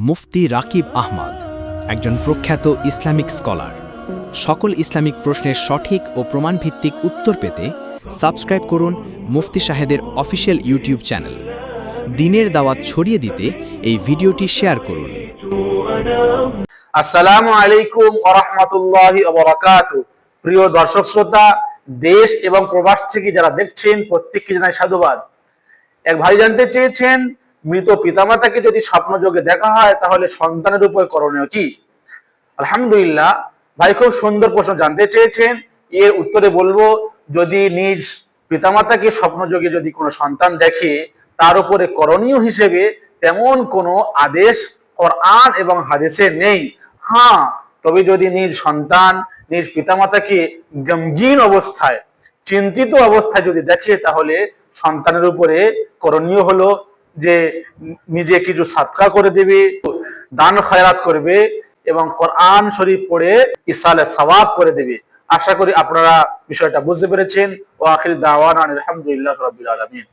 মুফতি রাকিব আহমদ একজন প্রখ্যাত Islamic scholar. সকল ইসলামিক প্রশ্নের সঠিক ও প্রমাণভিত্তিক উত্তর পেতে সাবস্ক্রাইব করুন মুফতি সাহেদের অফিসিয়াল ইউটিউব চ্যানেল। দ্বীনের দাওয়াত ছড়িয়ে দিতে এই ভিডিওটি শেয়ার করুন। আসসালামু আলাইকুম ওয়া রাহমাতুল্লাহি ওয়া বারাকাতুহু। প্রিয় দর্শক শ্রোতা, দেশ এবং প্রবাস থেকে যারা দেখছেন প্রত্যেককে জানাই সাধুবাদ। এক ভাই জানতে চেয়েছেন, মৃত পিতামাতাকে যদি স্বপ্নযোগে দেখা হয় তাহলে সন্তানের উপর করণীয় কি? আলহামদুলিল্লাহ, ভাই খুব সুন্দর প্রশ্ন জানতে চেয়েছেন। এর উত্তরে বলবো, যদি নিজ পিতামাতাকে স্বপ্নযোগে যদি কোনো সন্তান দেখে, তার উপরে করণীয় হিসেবে তেমন কোনো আদেশ কোরআন এবং হাদিসে নেই। হ্যাঁ, তবে যদি নিজ সন্তান নিজ পিতামাতাকে গমগীন অবস্থায়, চিন্তিত অবস্থায় যদি দেখে, তাহলে সন্তানের উপরে করণীয় হলো যে নিজে কিছু সাদকা করে দেবে, দান খয়রাত করবে এবং কোরআন শরীফ পড়ে ইসালে সওয়াব করে দেবে। আশা করি আপনারা বিষয়টা বুঝতে পেরেছেন। ওয়া আখির দাওয়ানা আলহামদুলিল্লাহি রাব্বিল আলামিন।